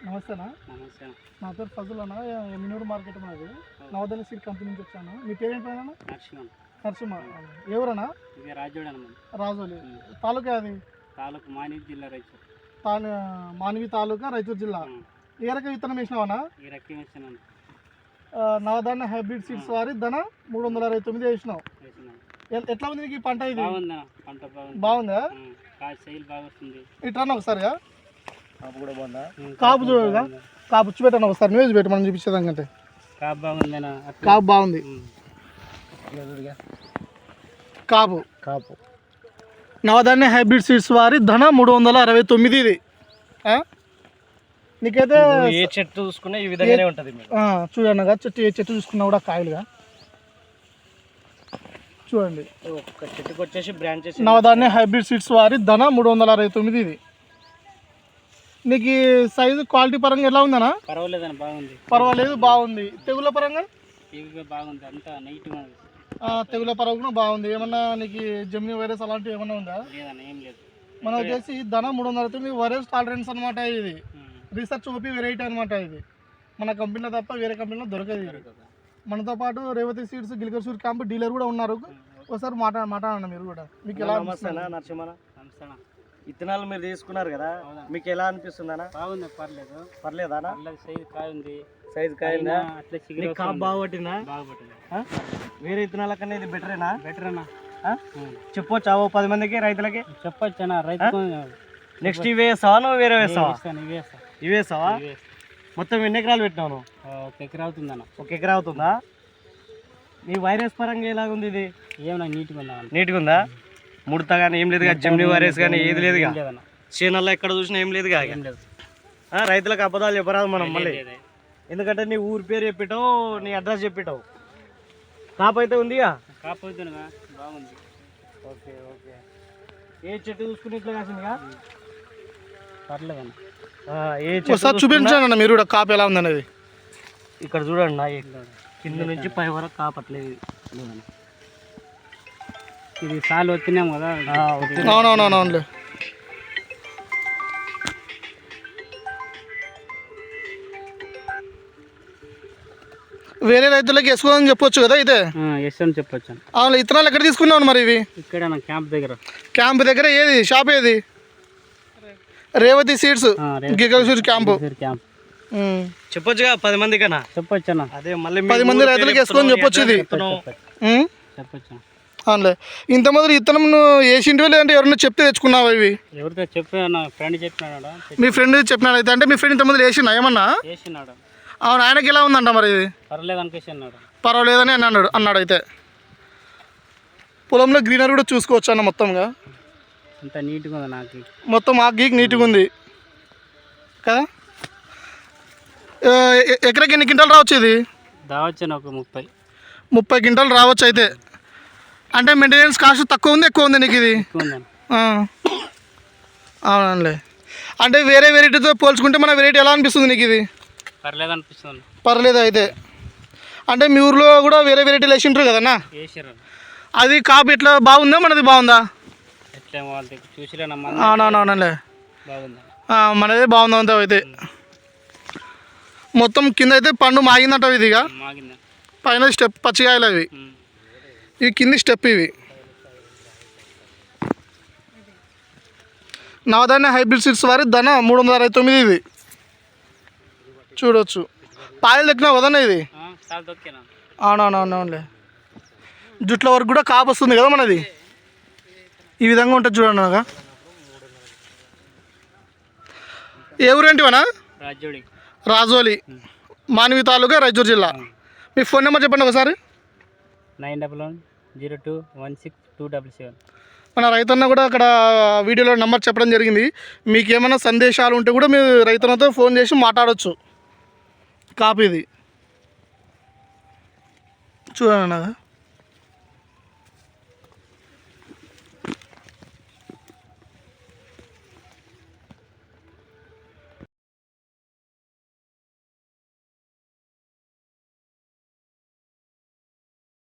నమస్తేనా. నమస్తే. నా పేరు ఫజుల్ అన్న, మినూరు మార్కెట్ మాది. నవోదయ సీడ్ కంపెనీ నుంచి వచ్చాను. మీ పేరు ఏంటన్నా? నరసింహ. ఎవరన్నా? రాజోలి. తాలూకా అది? తాలూకా మానవి జిల్లా రైతు. మానవి తాలూకా రైతూరు జిల్లా. ఏ రకం విత్తనం వేసినావన్నా? ఈ రకం వేసినాను. నవధాన్య హైబ్రిడ్ సీడ్స్ వారి ధన 369 వేసినావు. ఎట్లా ఉంది నీకు ఈ పంట? ఇది బాగుందా? ఇట్లా ఒకసారిగా కాపు చూడగా కాపు వచ్చి పెట్టాను ఒకసారి. న్యూస్ పెట్టి మనం చూపించేదానికంటే కాపు బాగుంది. కాపు కాపు నవధాన్య హైబ్రిడ్ సీడ్స్ వారి ధన 369 ఇది. నీకైతే ఏ చెట్టు చూసుకున్నా ఈ విధంగానే ఉంటుంది. చూడన్నగా చెట్టు చూసుకున్నా కూడా కాయలుగా చూడండి. ఒక చెట్టుకు వచ్చేసి బ్రాంచెస్. నవధాన్య హైబ్రిడ్ సీడ్స్ వారి ధన 369 ఇది. నీకు సైజు క్వాలిటీ పరంగా ఎలా ఉందన్నా? పర్వాలేదు, బాగుంది. తెగుల పరంగా బాగుంది, అంతా నెగిటివ్. తెగుల పరంగా బాగుంది. ఏమన్నా నీకు జెమిని వైరస్ అలాంటివి ఏమన్నా ఉందా? ఏం లేదు. మన వచ్చేసి ధన 369 వైరస్ టాలరెన్స్ అనమాట. ఇది రీసెర్చ్ ఓపీ వెరైటీ అనమాట. ఇది మన కంపెనీలో తప్ప వేరే కంపెనీలో దొరకదు. ఇది మనతో పాటు రేవతి సీడ్స్ గిల్కర్ సూర్ క్యాంప్ డీలర్ కూడా ఉన్నారు. ఒకసారి మాట్లాడండి మీరు కూడా. మీకు ఎలా నరసింహ విత్తనాలు మీరు తీసుకున్నారు కదా, మీకు ఎలా అనిపిస్తుంది అన్న? బాగుంది, పర్లేదా? సైజ్ కాయ ఉంది. సైజ్ కాయ బాగుపట్టిందా? వేరే విత్తనాల కన్నా ఇది బెటర్ అన్నా? చెప్పొచ్చా 10 మందికి రైతులకి? చెప్పొచ్చా రైతు? నెక్స్ట్ ఇవి వేస్తావా నువ్వు? వేరే వేస్తావా? ఇవి వేస్తావా? మొత్తం ఎన్ని ఎకరాలు పెట్టినావు? 1 ఎకరా అవుతుందన్న. 1 ఎకరా అవుతుందా? నీ వైరస్ పరంగా ఎలాగుంది? ఇది ఏమన్నా నీట్గా ఉందా? ముడత కానీ ఏం లేదుగా, జెమిని వైరస్ కానీ ఏది లేదుగా, చీనల్లో ఎక్కడ చూసినా ఏం లేదుగా. రైతులకు అబద్ధాలు చెప్పరాదు మనం మళ్ళీ. ఎందుకంటే నీ ఊరి పేరు చెప్పిటావు, నీ అడ్రస్ చెప్పిటావు. కాపు అయితే ఉందిగా? కాపు అవుతుందిగా, బాగుంది. ఓకే. ఏ చెట్టు చూసుకుని ఇట్లా కాసిందిగా? పర్లేదన్న. ఒకసారి చూపించండి అన్న మీరు కూడా కాపు ఎలా ఉందనేది. ఇక్కడ చూడండి, నా కింద నుంచి పై వరకు కాపట్లేదు. ఇది సాలు వచ్చినాం కదా. అవునవునవును. వేరే రైతులకి వేసుకోవాలని చెప్పొచ్చు కదా. ఇదే అని చెప్పొచ్చు. అవును. ఇత్తనాలు ఎక్కడ తీసుకున్నావు మరి? ఇవి ఇక్కడ క్యాంప్ దగ్గర. ఏది షాప్? ఏది? రేవతి సీడ్స్ గిల్కర్ సూర్ క్యాంప్. చెప్పొచ్చుగా 10 మంది కన్నా? చెప్పొచ్చు అన్న. అదే మళ్ళీ 10 మంది రైతులకు వేసుకొని చెప్పొచ్చు. ఇది చెప్పొచ్చు. అవునులే. ఇంతమంది ఇత్తనం వేసింటివి లేదంటే ఎవరైనా చెప్తే తెచ్చుకున్నావా? ఇవి ఎవరితో ఫ్రెండ్ చెప్పినాడు. మీ ఫ్రెండ్ చెప్పినాడు అయితే? అంటే మీ ఫ్రెండ్ ఇంతమంది వేసినా ఏమన్నా? అవును. ఆయనకి ఎలా ఉందంట మరి? ఇది పర్వాలేదని అన్నాడు. అయితే పొలంలో గ్రీనరీ కూడా చూసుకోవచ్చు అన్న. మొత్తంగా అంత నీట్గా ఉంది. నాకు మొత్తం ఆ గీక్ నీట్గా ఉంది కదా. ఎకరాకి ఎన్ని క్వింటాలు రావచ్చు? ఇది రావచ్చు ఒక 30 క్వింటాలు రావచ్చు. అయితే అంటే మెయింటెనెన్స్ కాస్ట్ తక్కువ ఉంది, ఎక్కువ ఉంది నీకు? ఇది అవునండి. అంటే వేరే వెరైటీతో పోల్చుకుంటే మన వెరైటీ ఎలా అనిపిస్తుంది నీకు? ఇది పర్లేదు. అయితే అంటే మీ ఊర్లో కూడా వేరే వెరైటీలు వేసింటారు కదన్నా? అది కాపు ఎట్లా బాగుందా? మనది బాగుందా? అవునవునండి, మనదే బాగుందా అంతా. అయితే మొత్తం కింద అయితే పండు మాగిందంట. ఇదిగా పైన స్టెప్ పచ్చికాయలు అవి. ఇవి కింది స్టెప్. ఇవి నవధాన్య హైబ్రిడ్ సీడ్స్ వారి ధన 369 ఇది. చూడవచ్చు. పాయలు తెచ్చినావు కదన్నా? ఇది అవునవునవునులే. జుట్ల వరకు కూడా కాపు వస్తుంది కదా మనది. ఈ విధంగా ఉంటుంది చూడండి. అనగా ఏ ఊరేంటివనా? రాజోలి, మానవి తాలూకా, రైచూర్ జిల్లా. మీ ఫోన్ నెంబర్ చెప్పండి ఒకసారి. 91021627. మన రైతన్న కూడా అక్కడ వీడియోలో నెంబర్ చెప్పడం జరిగింది. మీకు ఏమైనా సందేశాలు ఉంటే కూడా మీరు రైతన్నతో ఫోన్ చేసి మాట్లాడవచ్చు. కాపీ ఇది చూడండి.